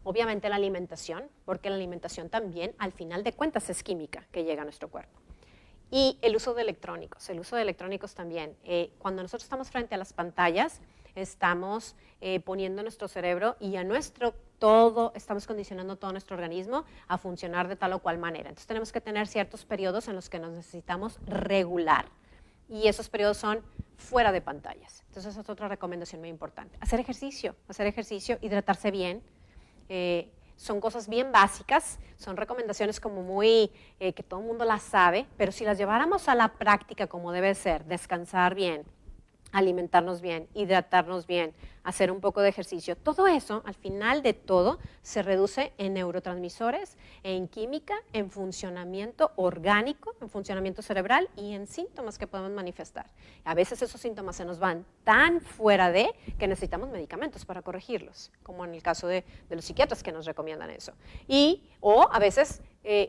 obviamente la alimentación, porque la alimentación también, al final de cuentas, es química que llega a nuestro cuerpo. Y el uso de electrónicos también. Cuando nosotros estamos frente a las pantallas, estamos poniendo nuestro cerebro y estamos condicionando todo nuestro organismo a funcionar de tal o cual manera. Entonces tenemos que tener ciertos periodos en los que nos necesitamos regular. Y esos periodos son fuera de pantallas. Entonces, esa es otra recomendación muy importante. Hacer ejercicio, hidratarse bien. Son cosas bien básicas, son recomendaciones como muy, que todo el mundo las sabe, pero si las lleváramos a la práctica como debe ser, descansar bien, alimentarnos bien, hidratarnos bien, hacer un poco de ejercicio, todo eso, al final de todo, se reduce en neurotransmisores, en química, en funcionamiento orgánico, en funcionamiento cerebral y en síntomas que podemos manifestar. A veces esos síntomas se nos van tan fuera de que necesitamos medicamentos para corregirlos, como en el caso de los psiquiatras que nos recomiendan eso. O a veces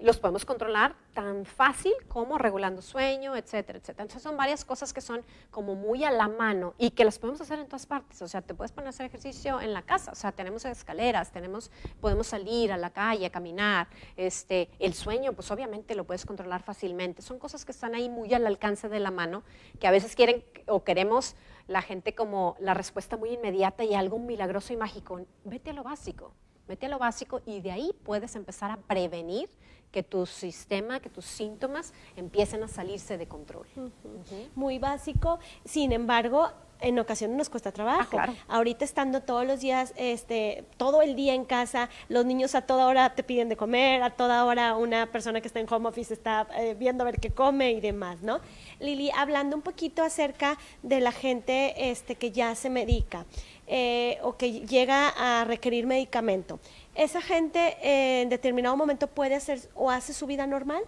los podemos controlar tan fácil como regulando sueño, etcétera, etcétera. Entonces son varias cosas que son como muy a la mano y que las podemos hacer en todas partes. O sea, te puedes poner a hacer ejercicio en la casa, o sea, tenemos escaleras, podemos salir a la calle a caminar. El sueño, pues obviamente lo puedes controlar fácilmente. Son cosas que están ahí muy al alcance de la mano, que a veces quieren o queremos la gente como la respuesta muy inmediata y algo milagroso y mágico. Vete a lo básico y de ahí puedes empezar a prevenir que tu sistema, que tus síntomas empiecen a salirse de control. Muy básico, sin embargo, en ocasiones nos cuesta trabajo. Claro. Ahorita estando todos los días, todo el día en casa, los niños a toda hora te piden de comer, a toda hora una persona que está en home office está viendo a ver qué come y demás, ¿no? Lili, hablando un poquito acerca de la gente que ya se medica o que llega a requerir medicamento, ¿esa gente en determinado momento puede hacer o hace su vida normal?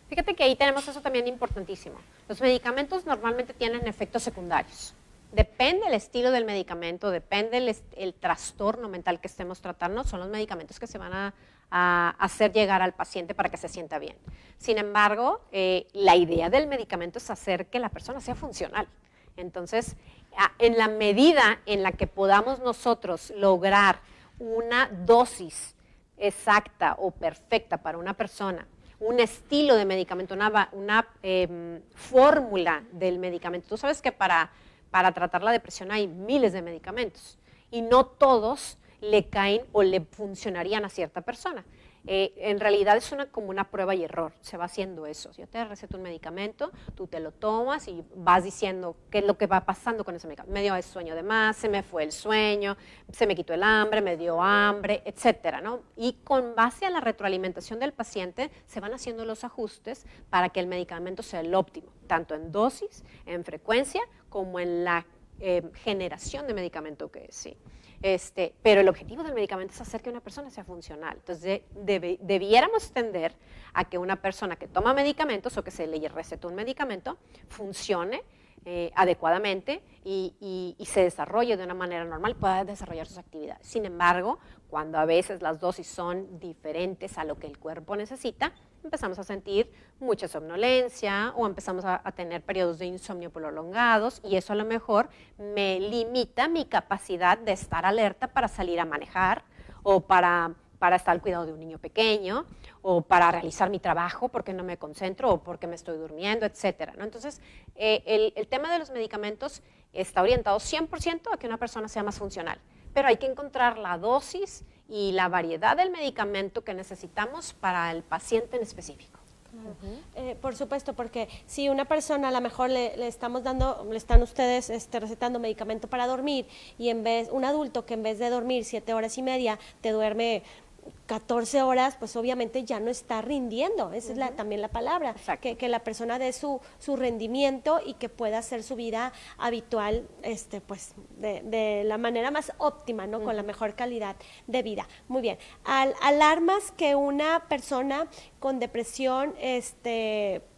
Fíjate que ahí tenemos eso también importantísimo. Los medicamentos normalmente tienen efectos secundarios. Depende del estilo del medicamento, depende el trastorno mental que estemos tratando, son los medicamentos que se van a hacer llegar al paciente para que se sienta bien. Sin embargo, la idea del medicamento es hacer que la persona sea funcional. Entonces, en la medida en la que podamos nosotros lograr una dosis exacta o perfecta para una persona, un estilo de medicamento, una fórmula del medicamento. Tú sabes que para tratar la depresión hay miles de medicamentos y no todos le caen o le funcionarían a cierta persona. En realidad es como una prueba y error, se va haciendo eso. Yo te receto un medicamento, tú te lo tomas y vas diciendo qué es lo que va pasando con ese medicamento. Me dio sueño de más, se me fue el sueño, se me quitó el hambre, me dio hambre, etcétera, ¿no? Y con base a la retroalimentación del paciente se van haciendo los ajustes para que el medicamento sea el óptimo, tanto en dosis, en frecuencia, como en la generación de medicamento que es, sí. Pero el objetivo del medicamento es hacer que una persona sea funcional. Entonces, debiéramos tender a que una persona que toma medicamentos o que se le recetó un medicamento funcione adecuadamente y se desarrolle de una manera normal, pueda desarrollar sus actividades. Sin embargo, cuando a veces las dosis son diferentes a lo que el cuerpo necesita, empezamos a sentir mucha somnolencia o empezamos a tener periodos de insomnio prolongados y eso a lo mejor me limita mi capacidad de estar alerta para salir a manejar o para estar al cuidado de un niño pequeño o para realizar mi trabajo porque no me concentro o porque me estoy durmiendo, etcétera, ¿no? Entonces, el tema de los medicamentos está orientado 100% a que una persona sea más funcional, pero hay que encontrar la dosis y la variedad del medicamento que necesitamos para el paciente en específico. Por supuesto, porque si una persona a lo mejor le están ustedes recetando medicamento para dormir y un adulto que en vez de dormir 7 horas y media te duerme 14 horas, pues obviamente ya no está rindiendo, esa es también la palabra, que la persona dé su rendimiento y que pueda hacer su vida habitual pues de la manera más óptima, ¿no? Con la mejor calidad de vida. Muy bien, alarmas que una persona con depresión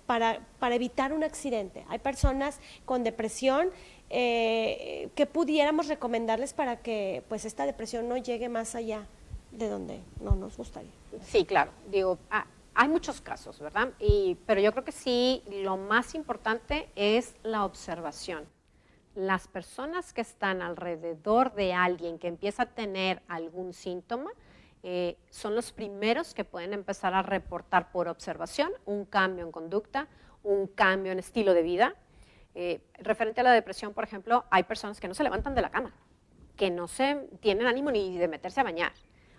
para evitar un accidente. Hay personas con depresión que pudiéramos recomendarles para que pues esta depresión no llegue más allá de donde no nos gustaría. Sí, claro. Digo, hay muchos casos, ¿verdad? Pero yo creo que sí, lo más importante es la observación. Las personas que están alrededor de alguien que empieza a tener algún síntoma son los primeros que pueden empezar a reportar por observación un cambio en conducta, un cambio en estilo de vida. Referente a la depresión, por ejemplo, hay personas que no se levantan de la cama, que no se tienen ánimo ni de meterse a bañar.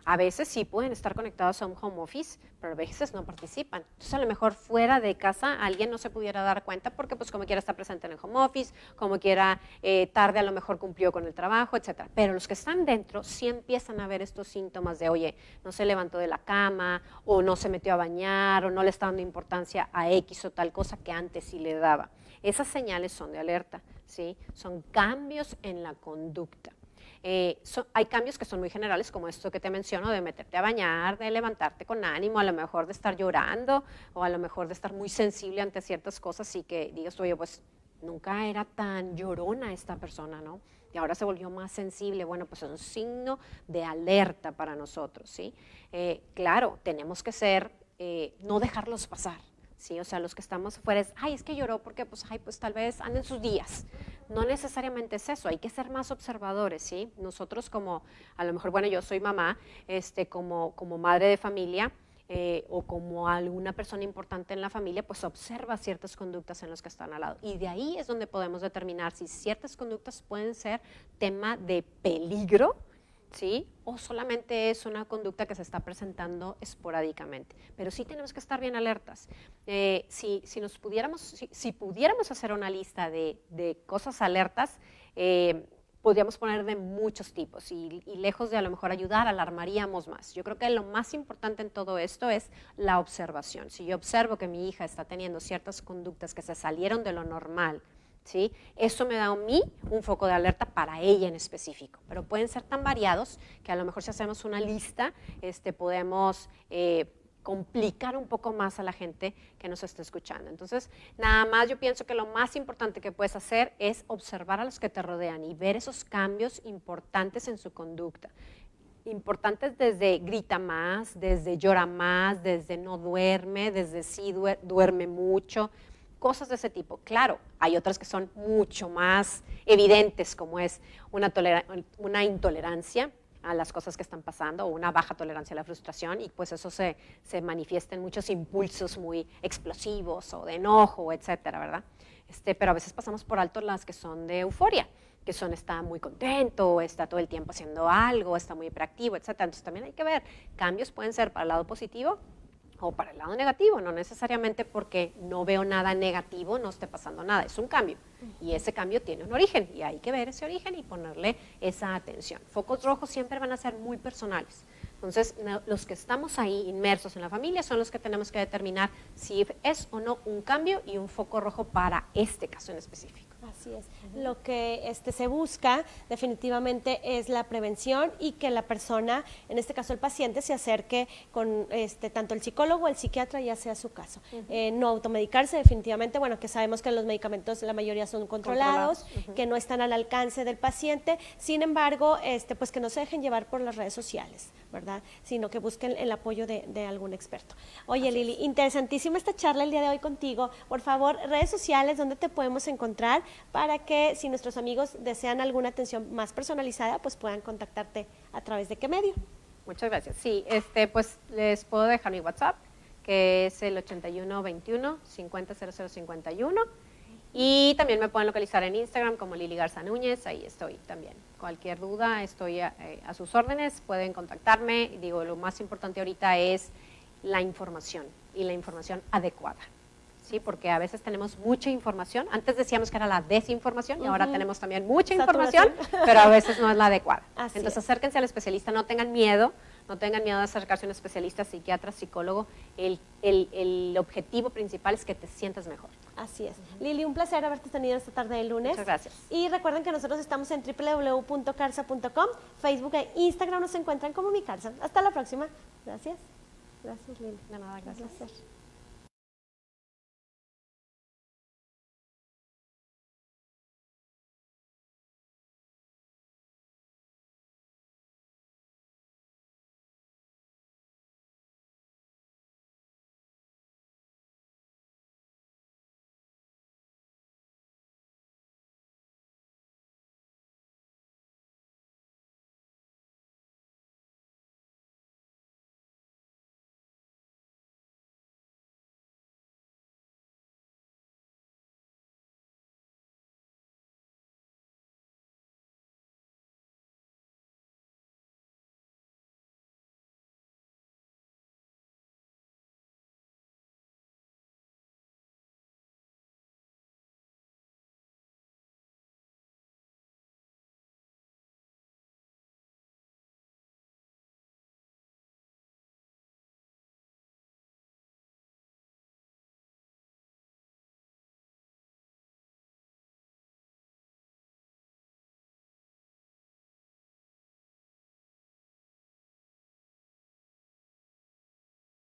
A veces sí pueden estar conectados a un home office, pero a veces no participan. Entonces, a lo mejor fuera de casa alguien no se pudiera dar cuenta porque pues como quiera está presente en el home office, como quiera tarde a lo mejor cumplió con el trabajo, etcétera. Pero los que están dentro sí empiezan a ver estos síntomas de, oye, no se levantó de la cama, o no se metió a bañar, o no le está dando importancia a X o tal cosa que antes sí le daba. Esas señales son de alerta, ¿sí? Son cambios en la conducta. Hay cambios que son muy generales, como esto que te menciono, de meterte a bañar, de levantarte con ánimo, a lo mejor de estar llorando, o a lo mejor de estar muy sensible ante ciertas cosas y que digas, oye, pues nunca era tan llorona esta persona, ¿no? Y ahora se volvió más sensible. Bueno, pues es un signo de alerta para nosotros, ¿sí? Claro, tenemos que no dejarlos pasar. Sí, o sea, los que estamos afuera es que lloró porque pues tal vez anden sus días. No necesariamente es eso, hay que ser más observadores, ¿sí? Nosotros a lo mejor, bueno, yo soy mamá, como madre de familia, o como alguna persona importante en la familia, pues observa ciertas conductas en los que están al lado. Y de ahí es donde podemos determinar si ciertas conductas pueden ser tema de peligro, ¿sí? O solamente es una conducta que se está presentando esporádicamente. Pero sí tenemos que estar bien alertas. Si pudiéramos hacer una lista de cosas alertas, podríamos poner de muchos tipos y lejos de a lo mejor ayudar, alarmaríamos más. Yo creo que lo más importante en todo esto es la observación. Si yo observo que mi hija está teniendo ciertas conductas que se salieron de lo normal, ¿sí? Eso me da a mí un foco de alerta para ella en específico, pero pueden ser tan variados que a lo mejor si hacemos una lista podemos complicar un poco más a la gente que nos está escuchando. Entonces, nada más yo pienso que lo más importante que puedes hacer es observar a los que te rodean y ver esos cambios importantes en su conducta. Importantes desde grita más, desde llora más, desde no duerme, desde sí duerme mucho, cosas de ese tipo. Claro, hay otras que son mucho más evidentes, como es una intolerancia a las cosas que están pasando o una baja tolerancia a la frustración, y pues eso se manifiesta en muchos impulsos muy explosivos o de enojo, etcétera, ¿verdad? Pero a veces pasamos por alto las que son de euforia, que está muy contento, está todo el tiempo haciendo algo, está muy hiperactivo, etcétera. Entonces también hay que ver, cambios pueden ser para el lado positivo o para el lado negativo, no necesariamente porque no veo nada negativo no esté pasando nada, es un cambio y ese cambio tiene un origen y hay que ver ese origen y ponerle esa atención. Focos rojos siempre van a ser muy personales, entonces los que estamos ahí inmersos en la familia son los que tenemos que determinar si es o no un cambio y un foco rojo para este caso en específico. Así es. Lo que se busca definitivamente es la prevención y que la persona, en este caso el paciente, se acerque con tanto el psicólogo o el psiquiatra, ya sea su caso. No automedicarse definitivamente, bueno, que sabemos que los medicamentos la mayoría son controlados. Que no están al alcance del paciente, sin embargo, pues que no se dejen llevar por las redes sociales, ¿verdad? Sino que busquen el apoyo de algún experto. Oye, así Lili, interesantísima esta charla el día de hoy contigo. Por favor, redes sociales, ¿dónde te podemos encontrar para que si nuestros amigos desean alguna atención más personalizada, pues puedan contactarte a través de qué medio? Muchas gracias. Sí, pues les puedo dejar mi WhatsApp, que es el 8121-500051. Y también me pueden localizar en Instagram como Lili Garza Núñez, ahí estoy también. Cualquier duda, estoy a sus órdenes, pueden contactarme. Digo, lo más importante ahorita es la información y la información adecuada. ¿Sí? Porque a veces tenemos mucha información, antes decíamos que era la desinformación y ahora tenemos también mucha información, pero a veces no es la adecuada. Así Entonces acérquense al especialista, no tengan miedo de acercarse a un especialista, psiquiatra, psicólogo. El objetivo principal es que te sientas mejor. Así es. Lili, un placer haberte tenido esta tarde de lunes. Muchas gracias. Y recuerden que nosotros estamos en www.carza.com, Facebook e Instagram nos encuentran como Mi Carza. Hasta la próxima. Gracias. Gracias, Lili. De nada, gracias.